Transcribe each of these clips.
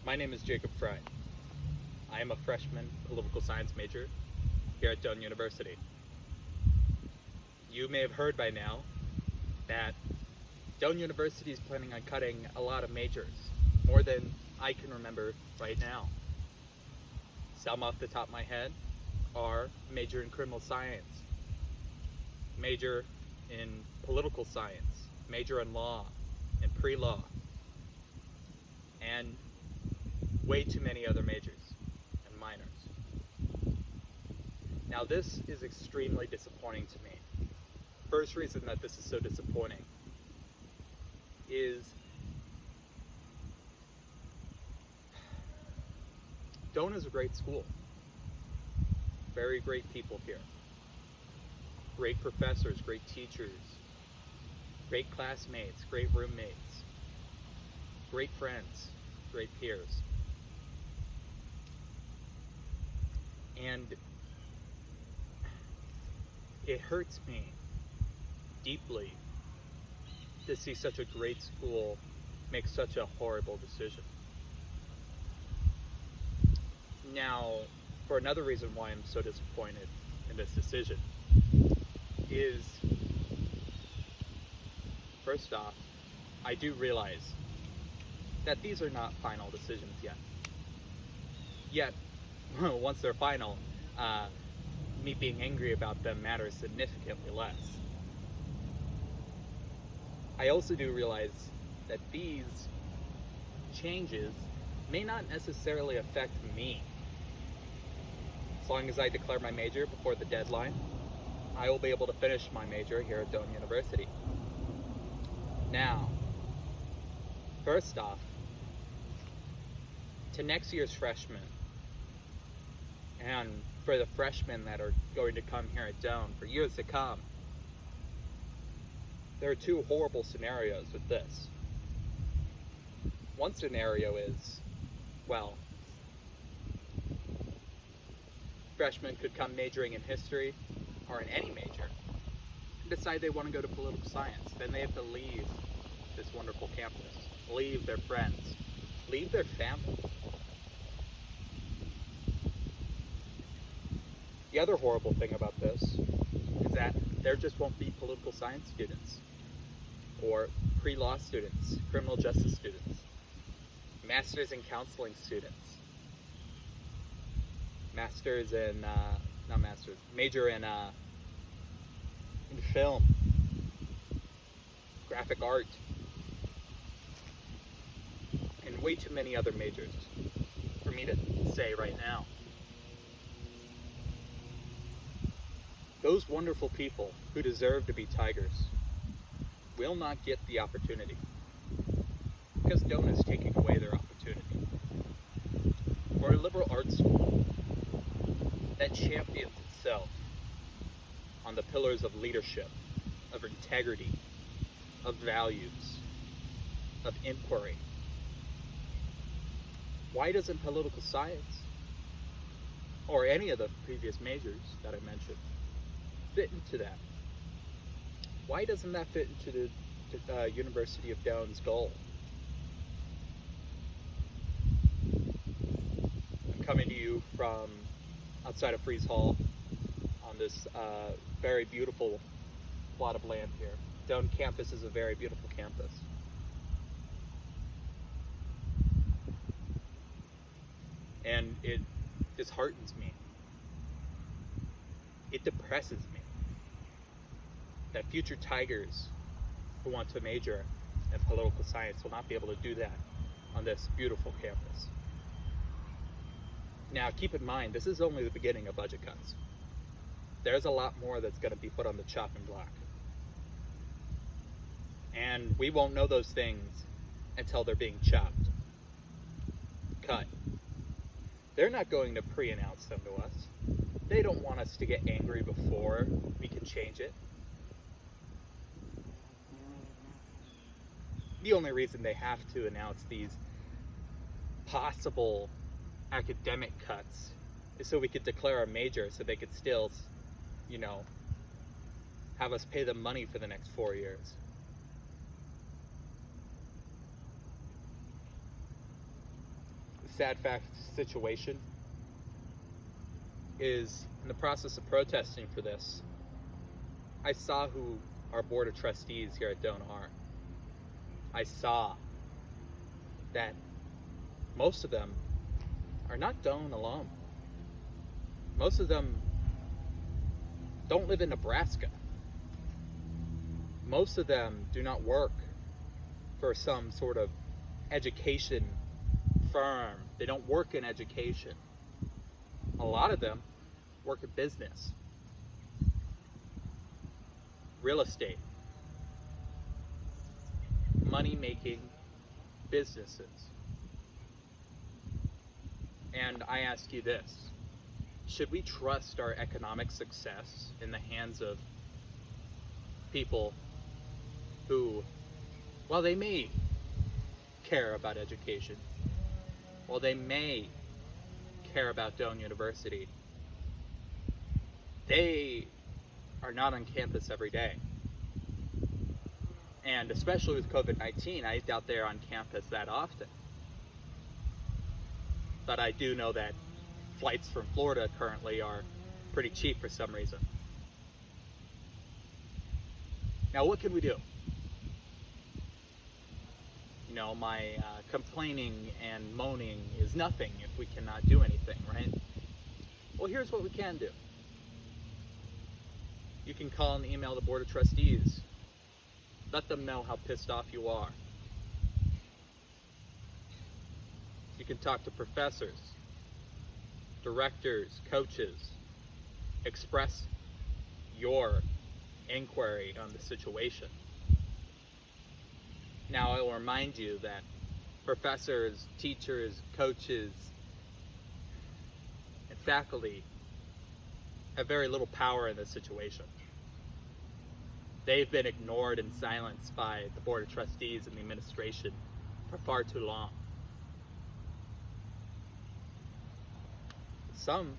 My name is Jacob Fry. I am a freshman political science major here at Doane University. You may have heard by now that Doane University is planning on cutting a lot of majors, more than I can remember right now. Some off the top of my head are major in criminal science, major in political science, major in law and pre-law, and way too many other majors and minors. Now this is extremely disappointing to me. First reason that this is so disappointing is Doane is a great school. Very great people here. Great professors, great teachers, great classmates, great roommates, great friends, great peers. And it hurts me deeply to see such a great school make such a horrible decision. Now, for another reason why I'm so disappointed in this decision is, first off, I do realize that these are not final decisions yet. Yet, once they're final, me being angry about them matters significantly less. I also do realize that these changes may not necessarily affect me. As long as I declare my major before the deadline, I will be able to finish my major here at Doane University. Now, first off, to next year's freshmen, and for the freshmen that are going to come here at Doane for years to come, there are two horrible scenarios with this. One scenario is, well, freshmen could come majoring in history or in any major and decide they want to go to political science. Then they have to leave this wonderful campus, leave their friends, leave their family. The other horrible thing about this is that there just won't be political science students or pre-law students, criminal justice students, masters in counseling students, major in film, graphic art, and way too many other majors for me to say right now. Those wonderful people who deserve to be tigers will not get the opportunity because Doane is taking away their opportunity. For a liberal arts school that champions itself on the pillars of leadership, of integrity, of values, of inquiry, why doesn't political science or any of the previous majors that I mentioned fit into that? Why doesn't that fit into the University of Doane's goal? I'm coming to you from outside of Freeze Hall on this very beautiful plot of land here. Doane campus is a very beautiful campus. And it disheartens me. It depresses me that future tigers who want to major in political science will not be able to do that on this beautiful campus. Now, keep in mind, this is only the beginning of budget cuts. There's a lot more that's going to be put on the chopping block. And we won't know those things until they're being chopped, cut. They're not going to pre-announce them to us. They don't want us to get angry before we can change it. The only reason they have to announce these possible academic cuts is so we could declare our major, so they could still, have us pay them money for the next 4 years. sad fact situation is, in the process of protesting for this, I saw who our board of trustees here at Doane are. I saw that most of them are not Doane alone. Most of them don't live in Nebraska. Most of them do not work for some sort of education firm. They don't work in education. A lot of them work in business, real estate, money-making businesses. And I ask you this: should we trust our economic success in the hands of people who, while they may care about education, while they may care about Doane University, they are not on campus every day? And especially with COVID-19, I doubt they're on campus that often. But I do know that flights from Florida currently are pretty cheap for some reason. Now, what can we do? You know, my complaining and moaning is nothing if we cannot do anything, right? Well, here's what we can do. You can call and email the Board of Trustees. Let them know how pissed off you are. You can talk to professors, directors, coaches. Express your inquiry on the situation. Now, I will remind you that professors, teachers, coaches, and faculty have very little power in this situation. They've been ignored and silenced by the Board of Trustees and the administration for far too long. Some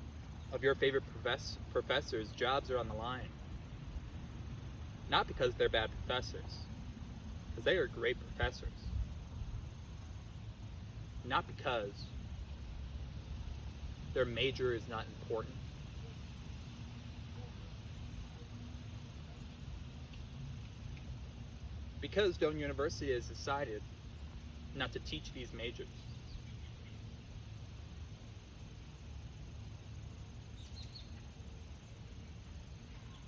of your favorite professors' jobs are on the line. Not because they're bad professors, because they are great professors. Not because their major is not important. Because Doane University has decided not to teach these majors.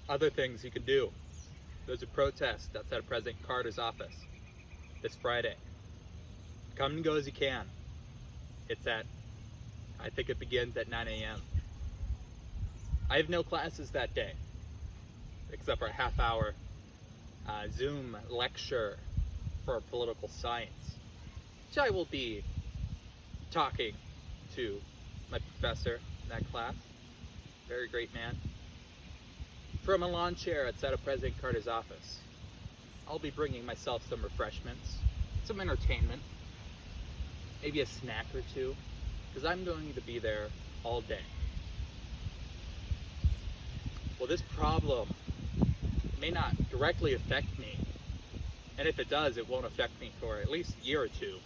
Other things you could do. There's a protest outside of President Carter's office this Friday. Come and go as you can. I think it begins at 9 a.m. I have no classes that day, except for a half-hour Zoom lecture for political science, which I will be talking to my professor in that class. Very great man. From a lawn chair outside of President Carter's office. I'll be bringing myself some refreshments, some entertainment, maybe a snack or two, because I'm going to be there all day. Well, this problem may not directly affect me, and if it does, it won't affect me for at least a year or two.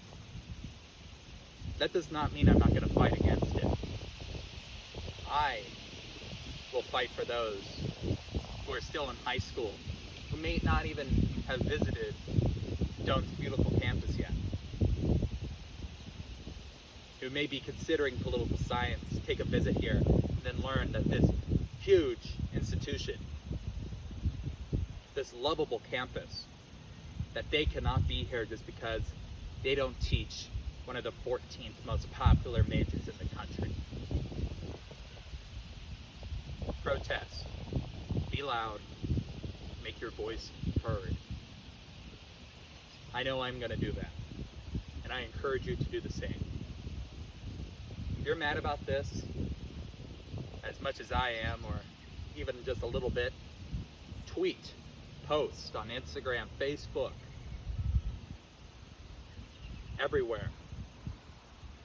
That does not mean I'm not going to fight against it. I will fight for those who are still in high school, who may not even have visited Doane's beautiful campus yet, who may be considering political science, take a visit here, and then learn that this huge institution, this lovable campus, that they cannot be here just because they don't teach one of the 14th most popular majors in the country. Protest. Be loud. Make your voice heard. I know I'm going to do that, and I encourage you to do the same. If you're mad about this, as much as I am, or even just a little bit, tweet, post on Instagram, Facebook, everywhere.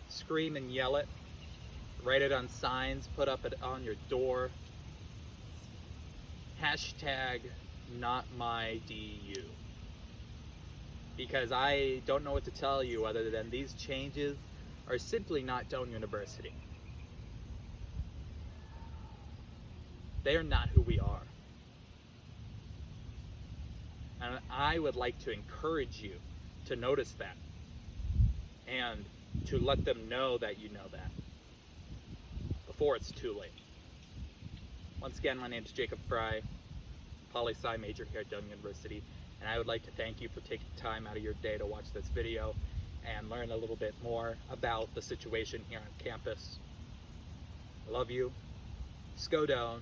Scream and yell it. Write it on signs, put up it on your door. Hashtag #NotMyDU. Because I don't know what to tell you other than these changes are simply not Doane University. They are not who we are. And I would like to encourage you to notice that and to let them know that you know that before it's too late. Once again, my name is Jacob Fry, poli-sci major here at Doane University, and I would like to thank you for taking time out of your day to watch this video and learn a little bit more about the situation here on campus. I love you. Go Doane.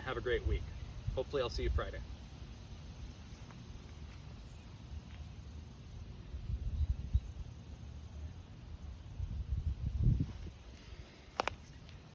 Have a great week. Hopefully I'll see you Friday.